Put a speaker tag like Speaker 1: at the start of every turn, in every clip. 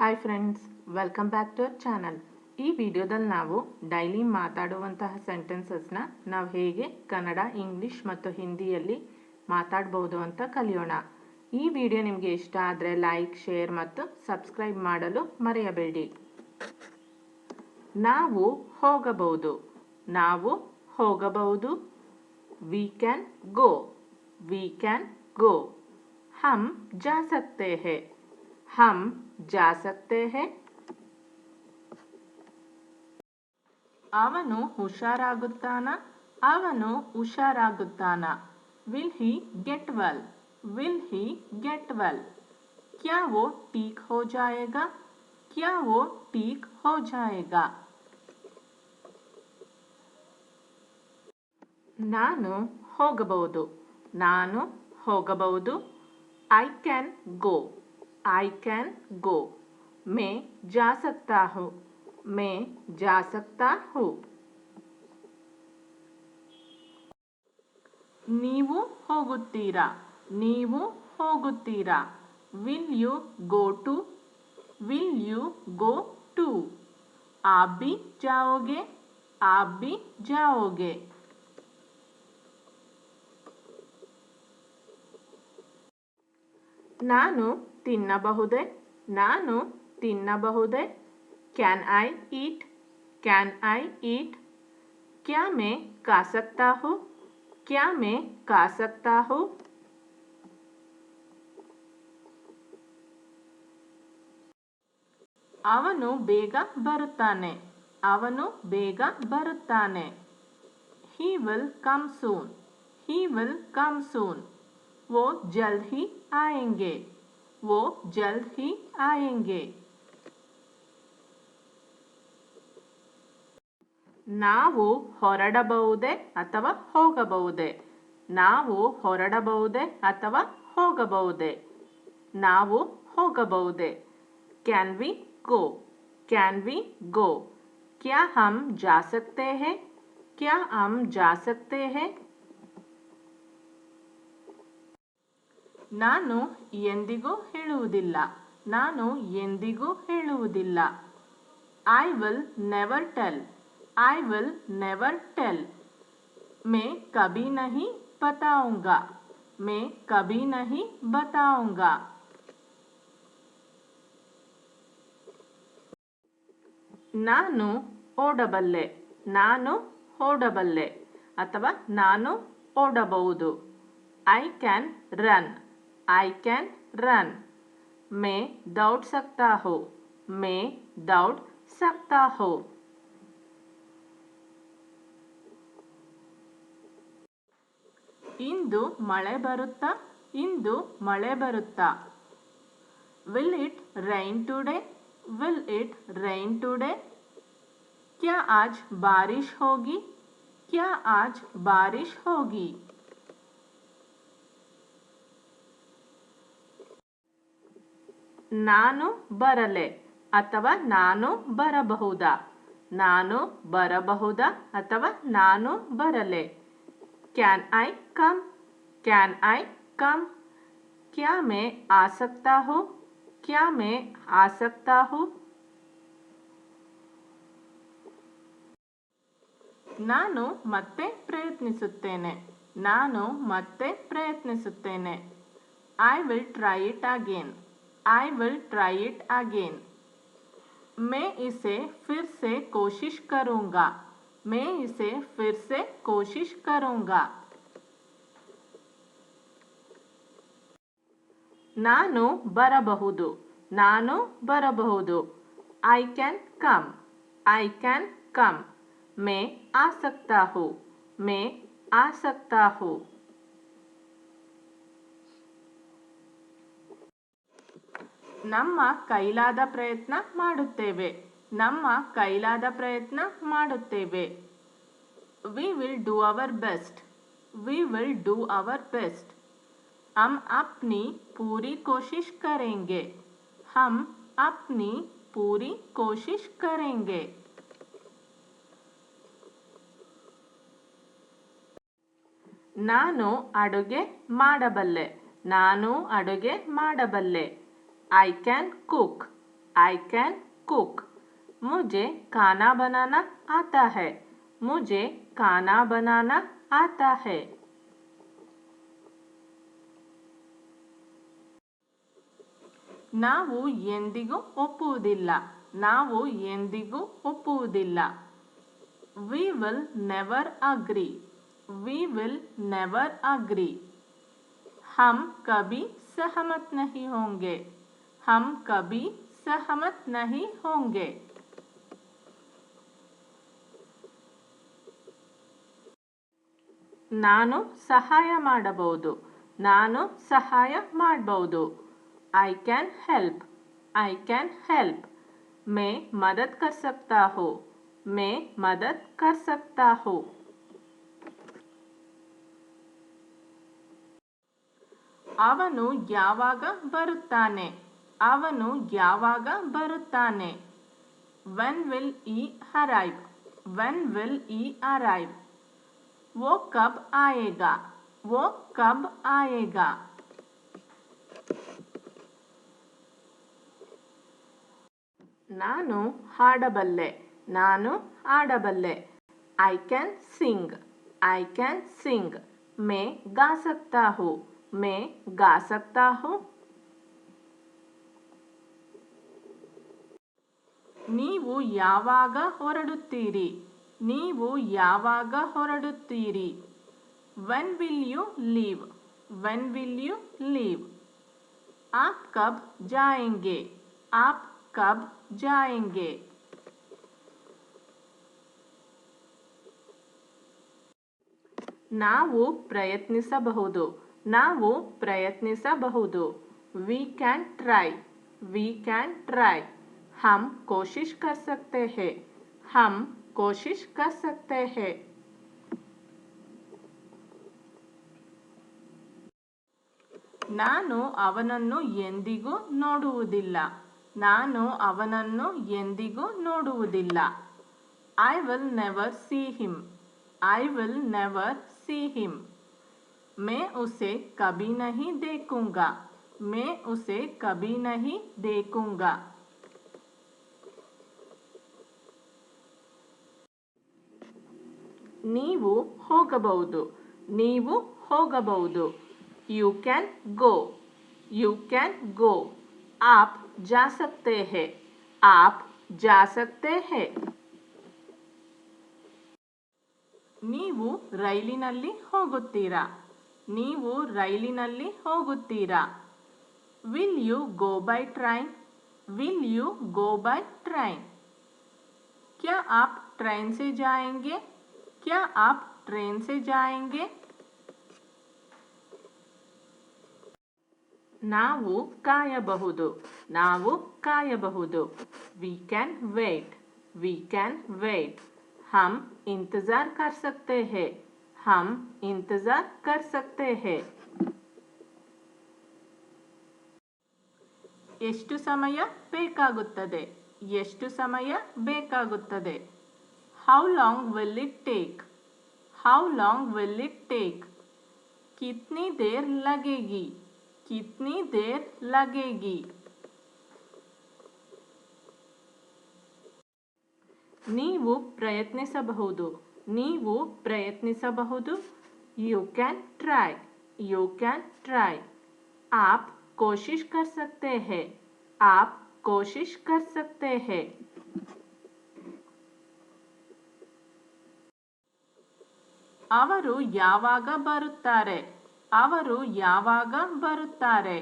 Speaker 1: Hi friends, welcome back to our channel. ಈ ವಿಡಿಯೋದಲ್ಲಿ ನಾವು ಡೈಲಿ ಮಾತಾಡುವಂತಹ ಸೆಂಟೆನ್ಸಸ್ನ ನಾವು ಹೇಗೆ ಕನ್ನಡ, ಇಂಗ್ಲಿಷ್ ಮತ್ತು ಹಿಂದಿಯಲ್ಲಿ ಮಾತಾಡ್ಬೋದು ಅಂತ ಕಲಿಯೋಣ. ಈ ವಿಡಿಯೋ ನಿಮಗೆ ಇಷ್ಟ ಆದರೆ ಲೈಕ್, ಶೇರ್ ಮತ್ತು ಸಬ್ಸ್ಕ್ರೈಬ್ ಮಾಡಲು ಮರೆಯಬೇಡಿ. ನಾವು ಹೋಗಬಹುದು. ನಾವು ಹೋಗಬಹುದು. We can go. We can go. हम जा सकते हैं. हम जा सकते हैं. ಅವನು ಹುಷಾರಾಗುತ್ತಾನ. ಅವನು ಹುಷಾರಾಗುತ್ತಾನ. Will he get well. Will he get well. क्या वो ठीक हो जाएगा. क्या वो ठीक हो जाएगा. ನಾನು ಹೋಗಬಹುದು. ನಾನು ಹೋಗಬಹುದು. I can go. I can go. मैं जा सकता हूँ. मैं जा सकता हूँ. ನೀವು ಹೋಗುತ್ತೀರಾ. ನೀವು ಹೋಗುತ್ತೀರಾ. Will you go to. Will you go to. आप भी जाओगे. आप भी जाओगे. ನಾನು ತಿನ್ನಬಹುದೇ. ನಾನು ತಿನ್ನಬಹುದೇ. Can I eat. Can I eat. क्या मैं खा सकता हूँ. क्या मैं खा सकता हूँ. ಅವನು ಬೇಗ ಬರುತ್ತಾನೆ. ಅವನು ಬೇಗ ಬರುತ್ತಾನೆ. He will come soon. He will come soon. वो जल्द ही आएंगे. वो जल्द ही आएंगे. ನಾವು ಹೊರಡಬಹುದೇ ಅಥವಾ ಹೋಗಬಹುದೇ. ನಾವು ಹೊರಡಬಹುದೇ ಅಥವಾ ಹೋಗಬಹುದೇ. ನಾವು ಹೋಗಬಹುದೇ. Can we go. Can we go. क्या हम जा सकते हैं. क्या हम जा सकते हैं. ನಾನು ಎಂದಿಗೂ ಹೇಳುವುದಿಲ್ಲ. ನಾನು ಎಂದಿಗೂ ಹೇಳುವುದಿಲ್ಲ. I will never tell. I will never tell. मैं कभी नहीं बताऊंगा. मैं कभी नहीं बताऊंगा. ನಾನು ಓಡಬಲ್ಲೆ. ನಾನು ಓಡಬಲ್ಲೆ ಅಥವಾ ನಾನು ಓಡಬಹುದು. I can run. I can run. मैं दौड़ सकता हूँ. मैं दौड़ सकता हूँ. ಇಂದು ಮಳೆ ಬರುತ್ತಾ. ಇಂದು ಮಳೆ ಬರುತ್ತಾ. Will it rain today. Will it rain today. क्या आज बारिश होगी. क्या आज बारिश होगी. ನಾನು ಬರಲೆ ಅಥವಾ ನಾನು ಬರಬಹುದಾ. ನಾನು ಬರಬಹುದಾ ಅಥವಾ ನಾನು ಬರಲೆ. Can I come. Can I come. क्या मैं आ सकता हूँ. क्या मैं आ सकता हूँ. ನಾನು ಮತ್ತೆ ಪ್ರಯತ್ನಿಸುತ್ತೇನೆ. ನಾನು ಮತ್ತೆ ಪ್ರಯತ್ನಿಸುತ್ತೇನೆ. I will try it again. I will try it again. मैं इसे फिर से कोशिश करूँगा. मैं इसे फिर से कोशिश करूँगा. ನಾನು ಬರಬಹುದು. ನಾನು ಬರಬಹುದು. I can come. I can come. मैं आ सकता हूँ. मैं आ सकता हूँ. ನಮ್ಮ ಕೈಲಾದ ಪ್ರಯತ್ನ ಮಾಡುತ್ತೇವೆ. ನಮ್ಮ ಕೈಲಾದ ಪ್ರಯತ್ನ ಮಾಡುತ್ತೇವೆ. We will do our best. We will do our best. हम अपनी पूरी कोशिश करेंगे. हम अपनी पूरी कोशिश करेंगे. ನಾನು ಅಡುಗೆ ಮಾಡಬಲ್ಲೆ. ನಾನು ಅಡುಗೆ ಮಾಡಬಲ್ಲೆ. I can cook. I can cook. मुझे खाना बनाना आता है. मुझे खाना बनाना आता है. ನಾವು ಎಂದಿಗೂ ಒಪ್ಪುವುದಿಲ್ಲ. ನಾವು ಎಂದಿಗೂ ಒಪ್ಪುವುದಿಲ್ಲ. We will never agree. We will never agree. हम कभी सहमत नहीं होंगे. हम कभी सहमत नहीं होंगे. ನಾನು ಸಹಾಯ ಮಾಡಬಹುದು. ನಾನು ಸಹಾಯ ಮಾಡಬಹುದು. I can help. I can help. मैं मदद कर सकता हूँ. मैं मदद कर सकता हूँ. ಅವನು ಯಾವಾಗ ಬರುತ್ತಾನೆ. ಅವನು ಯಾವಾಗ ಬರುತ್ತಾನೆ. When will he arrive? When will he arrive? वो कब आएगा. वो कब आएगा. ನಾನು ಹಾಡಬಲ್ಲೆ. ನಾನು ಹಾಡಬಲ್ಲೆ. I can sing. I can sing. मैं गा सकता हूँ. मैं गा सकता हूँ. ನೀವು ಯಾವಾಗ ಹೊರಡುತ್ತೀರಿ. ನೀವು ಯಾವಾಗ ಹೊರಡುತ್ತೀರಿ. When will you leave? When will you leave? आप कब जाएंगे. आप कब जाएंगे. ನಾವು ಪ್ರಯತ್ನಿಸಬಹುದು. ನಾವು ಪ್ರಯತ್ನಿಸಬಹುದು. We can try. We can try. हम कोशिश कर सकते हैं. हम कोशिश कर सकते हैं. ನಾನು ಅವನನ್ನು ಎಂದಿಗೂ ನೋಡುವುದಿಲ್ಲ. ನಾನು ಅವನನ್ನು ಎಂದಿಗೂ ನೋಡುವುದಿಲ್ಲ. I will never see him. I will never see him. मैं उसे कभी नहीं देखूंगा. मैं उसे कभी नहीं देखूंगा. ನೀವು ಹೋಗಬಹುದು. ನೀವು ಹೋಗಬಹುದು. You can go. You can go. आप जा सकते हैं. आप जा सकते हैं. ನೀವು ರೈಲಿನಲ್ಲಿ ಹೋಗುತ್ತೀರಾ. ನೀವು ರೈಲಿನಲ್ಲಿ ಹೋಗುತ್ತೀರಾ. Will you go by train? Will you go by train? क्या आप ट्रेन से जाएंगे. क्या आप ट्रेन से जाएंगे. ನಾವು ಕಾಯಬಹುದು. ನಾವು ಕಾಯಬಹುದು. We can wait. We can wait. हम इंतजार कर सकते हैं. हम इंतजार कर सकते हैं. ಎಷ್ಟು ಸಮಯ ಬೇಕಾಗುತ್ತದೆ. ಎಷ್ಟು ಸಮಯ ಬೇಕಾಗುತ್ತದೆ. How long will it take? How long will it take? कितनी देर लगेगी. कितनी देर लगेगी. ನೀವು ಪ್ರಯತ್ನಿಸಬಹುದು. ನೀವು ಪ್ರಯತ್ನಿಸಬಹುದು. You can try. You can try. आप कोशिश कर सकते हैं. आप कोशिश कर सकते हैं. ಅವರು ಯಾವಾಗ ಬರುತ್ತಾರೆ. ಅವರು ಯಾವಾಗ ಬರುತ್ತಾರೆ.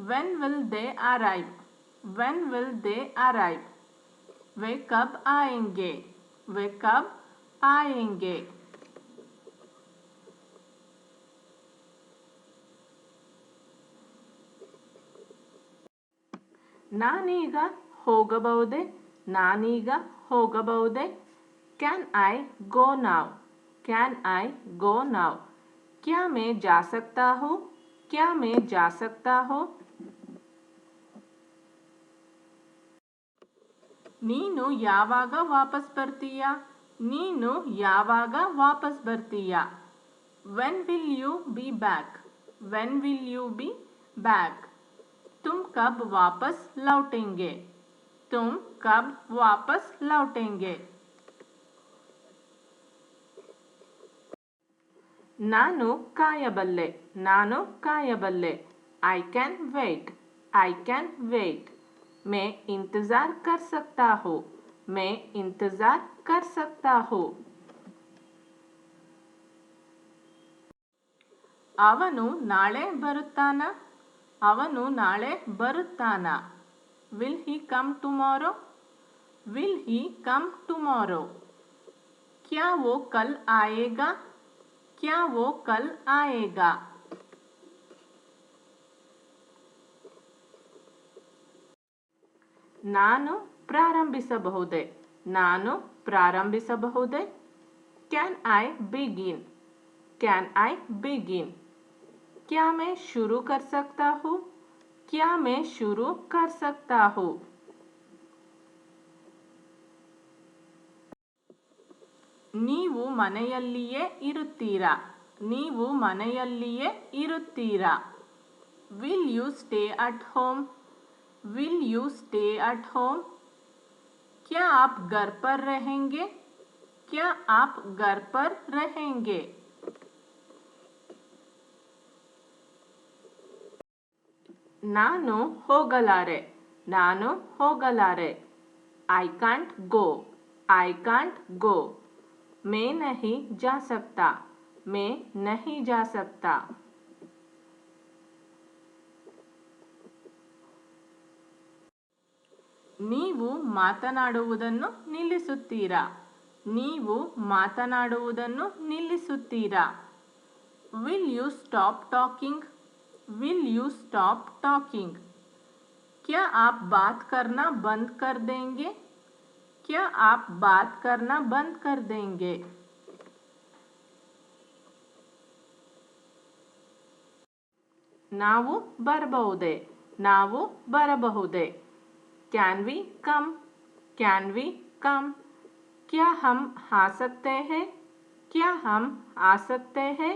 Speaker 1: When will they arrive? When will they arrive? वे कब आएंगे. वे कब आएंगे. ನಾನೀಗ ಹೋಗಬಹುದೇ. ನಾನೀಗ ಹೋಗಬಹುದೇ. Can I go now? Can I go now? क्या मैं जा सकता हूँ. क्या मैं जा सकता हूँ. ನೀನು ಯಾವಾಗ ವಾಪಸ್ ಬರ್ತೀಯಾ. ನೀನು ಯಾವಾಗ ವಾಪಸ್ ಬರ್ತೀಯಾ. When will you be back? When will you be back? तुम कब वापस लौटेंगे? तुम कब वापस लौटेंगे? ನಾನು ಕಾಯಬಲ್ಲೆ. ನಾನು ಕಾಯಬಲ್ಲೆ. I can wait. I can wait. मैं इंतज़ार कर सकता हूँ. मैं इंतज़ार कर सकता हूँ. ಅವನು ನಾಳೆ ಬರುತ್ತಾನ? ಅವನು ನಾಳೆ ಬರುತ್ತಾನ? Will he come tomorrow? Will he come tomorrow? क्या वो कल आएगा? क्या वो कल आएगा? ನಾನು ಪ್ರಾರಂಭಿಸಬಹುದೇ? ನಾನು ಪ್ರಾರಂಭಿಸಬಹುದೇ? Can I begin? Can I begin? क्या मैं शुरू कर सकता हूँ? क्या मैं शुरू कर सकता हूँ? ನೀವು ಮನೆಯಲ್ಲಿಯೇ ಇರುತ್ತೀರಾ? ನೀವು ಮನೆಯಲ್ಲಿಯೇ ಇರುತ್ತೀರಾ? Will you stay at home? Will you stay at home? क्या आप घर पर रहेंगे? क्या आप घर पर रहेंगे? ನಾನು ಹೋಗಲಾರೆ. ನಾನು ಹೋಗಲಾರೆ. I can't go. I can't go. मैं नहीं जा सकता. मैं नहीं जा सकता. ನೀವು ಮಾತನಾಡುವುದನ್ನು ನಿಲ್ಲಿಸುತ್ತೀರಾ? ನೀವು ಮಾತನಾಡುವುದನ್ನು ನಿಲ್ಲಿಸುತ್ತೀರಾ? Will you stop talking? Will you stop talking? क्या आप बात करना बंद कर देंगे? क्या आप बात करना बंद कर देंगे? ನಾವು ಬರಬಹುದೇ? ನಾವು ಬರಬಹುದೇ? Can we come? Can we come? क्या हम आ सकते हैं? क्या हम आ सकते हैं?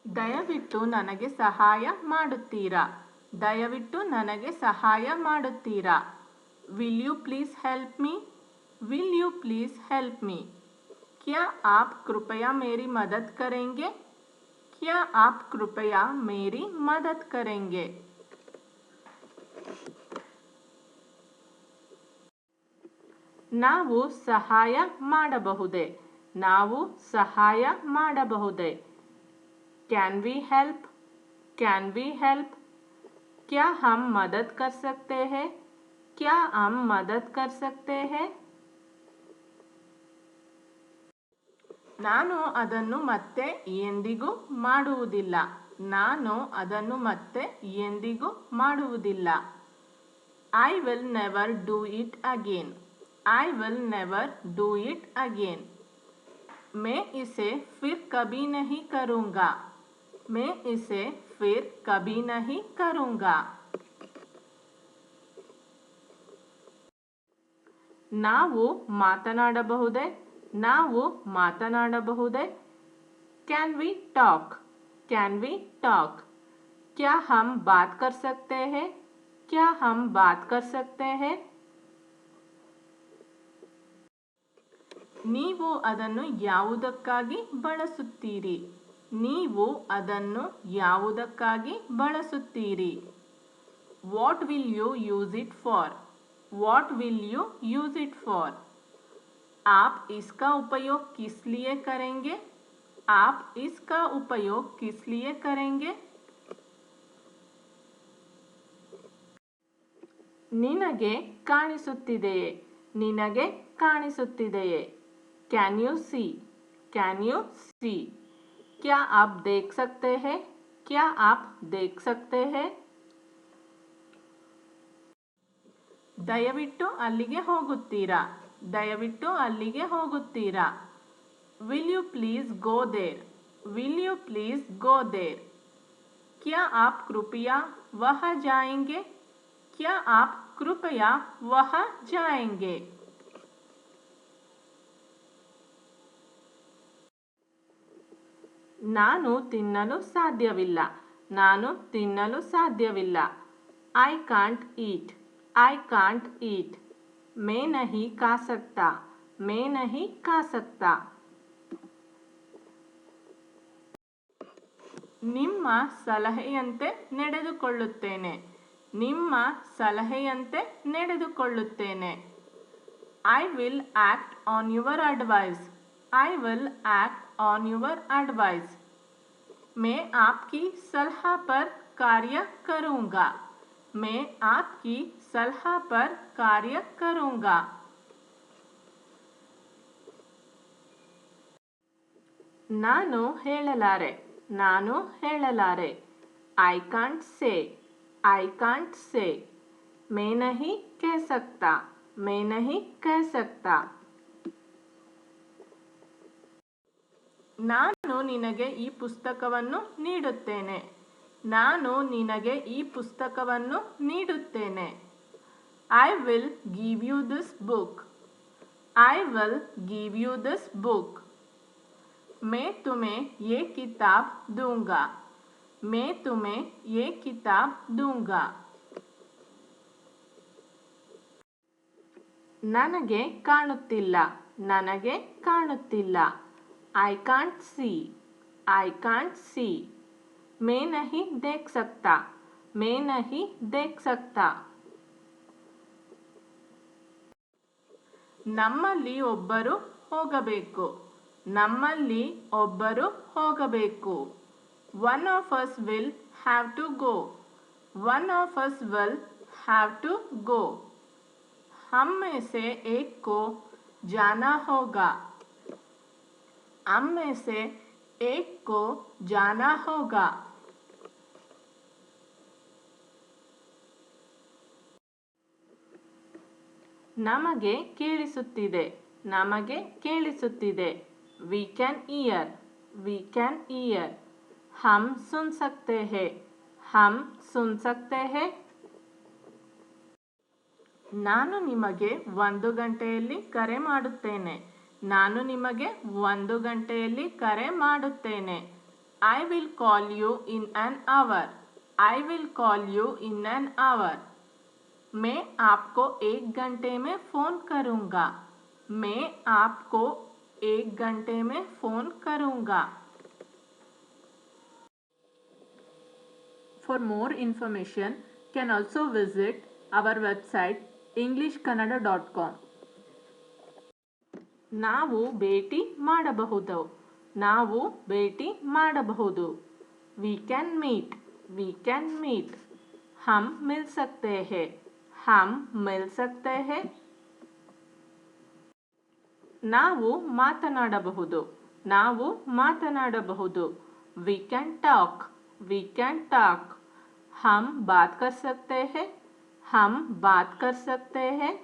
Speaker 1: ದಯವಿಟ್ಟು ನನಗೆ ಸಹಾಯ ಮಾಡುತ್ತೀರಾ? ದಯವಿಟ್ಟು ನನಗೆ ಸಹಾಯ ಮಾಡುತ್ತೀರಾ? Will you please help me? Will you please help me? क्या आप कृपया मेरी मदद करेंगे? क्या आप कृपया मेरी मदद करेंगे? ನಾವು ಸಹಾಯ ಮಾಡಬಹುದೇ? ನಾವು ಸಹಾಯ ಮಾಡಬಹುದೇ? Can we help? Can we help? क्या हम मदद कर सकते हैं? क्या हम मदद कर सकते हैं? ನಾನು ಅದನ್ನು ಮತ್ತೆ ಎಂದಿಗೂ ಮಾಡುವುದಿಲ್ಲ. ನಾನು ಅದನ್ನು ಮತ್ತೆ ಎಂದಿಗೂ ಮಾಡುವುದಿಲ್ಲ. I will never do it again. I will never do it again. मैं इसे फिर कभी नहीं करूँगा. मैं इसे फिर कभी नहीं करूँगा. ನಾವು ಮಾತನಾಡಬಹುದೇ? ನಾವು ಮಾತನಾಡಬಹುದೇ? Can we talk? Can we talk? क्या हम बात कर सकते हैं? क्या हम बात कर सकते हैं? ನೀವು ಅದನ್ನು ಯಾವುದಕ್ಕಾಗಿ ಬಳಸುತ್ತೀರಿ? ನೀವು ಅದನ್ನು ಯಾವುದಕ್ಕಾಗಿ ಬಳಸುತ್ತೀರಿ? What will you use it for? What will you use it for? आप इसका उपयोग किस लिए करेंगे? आप इसका उपयोग किस लिए करेंगे? ನಿನಗೆ ಕಾಣಿಸುತ್ತಿದೆಯೇ? ನಿನಗೆ ಕಾಣಿಸುತ್ತಿದೆಯೇ? Can you see? Can you see? क्या आप देख सकते हैं? क्या आप देख सकते हैं? ದಯವಿಟ್ಟು ಅಲ್ಲಿಗೆ ಹೋಗುತ್ತೀರಾ? ದಯವಿಟ್ಟು ಅಲ್ಲಿಗೆ ಹೋಗುತ್ತೀರಾ? Will you please go there? Will you please go there? क्या आप कृपया वहाँ जाएंगे? क्या आप कृपया वहाँ जाएंगे? ನಾನು ತಿನ್ನಲು ಸಾಧ್ಯವಿಲ್ಲ. ನಾನು ತಿನ್ನಲು ಸಾಧ್ಯವಿಲ್ಲ. I can't eat. I can't eat. मैं नहीं खा सकता. मैं नहीं खा सकता. ನಿಮ್ಮ ಸಲಹೆಯಂತೆ ನಡೆದುಕೊಳ್ಳುತ್ತೇನೆ. ನಿಮ್ಮ ಸಲಹೆಯಂತೆ ನಡೆದುಕೊಳ್ಳುತ್ತೇನೆ. I will act on your advice. I will act on your advice. मैं आपकी सलाह पर कार्य करूँगा. मैं आपकी सलाह पर कार्य करूँगा. ನಾನು ಹೇಳಲಾರೆ. ನಾನು ಹೇಳಲಾರೆ. I can't say. I can't say. मैं नहीं कह सकता. मैं नहीं कह सकता. ನಾನು ನಿನಗೆ ಈ ಪುಸ್ತಕವನ್ನು ನೀಡುತ್ತೇನೆ. ನಾನು ನಿನಗೆ ಈ ಪುಸ್ತಕವನ್ನು ನೀಡುತ್ತೇನೆ. I will give you this book. I will give you this book. मैं तुम्हें ये किताब दूंगा. मैं तुम्हें ये किताब दूंगा. ನನಗೆ ಕಾಣುತ್ತಿಲ್ಲ. ನನಗೆ ಕಾಣುತ್ತಿಲ್ಲ. I can't see. I can't see. मैं नहीं देख सकता. मैं नहीं देख सकता. ನಮ್ಮಲ್ಲಿ ಒಬ್ಬರು ಹೋಗಬೇಕು. ನಮ್ಮಲ್ಲಿ ಒಬ್ಬರು ಹೋಗಬೇಕು. One of us will have to go. One of us will have to go. हम में से एक को जाना होगा. हम में से एक को जाना होगा. ನಮಗೆ ಕೇಳಿಸುತ್ತಿದೆ. ನಮಗೆ ಕೇಳಿಸುತ್ತಿದೆ. We can hear. We can hear. हम सुन सकते हैं. हम सुन सकते हैं. ನಾನು ನಿಮಗೆ 1 ಗಂಟೆಯಲ್ಲಿ ಕರೆ ಮಾಡುತ್ತೇನೆ. ನಾನು ನಿಮಗೆ 1 ಗಂಟೆಯಲ್ಲಿ ಕರೆ ಮಾಡುತ್ತೇನೆ. I will call you in an hour. I will call you in an hour. मैं आपको 1 घंटे में फ़ोन करूँगा. मैं आपको 1 घंटे में फ़ोन करूँगा. For more information, can also visit our website englishkannada.com. ನಾವು ಭೇಟಿ ಮಾಡಬಹುದು. ನಾವು ಭೇಟಿ ಮಾಡಬಹುದು. We can meet. We can meet. हम मिल सकते हैं. हम मिल सकते हैं. ನಾವು ಮಾತನಾಡಬಹುದು. ನಾವು ಮಾತನಾಡಬಹುದು. We can talk. We can talk. हम बात कर सकते हैं. हम बात कर सकते हैं.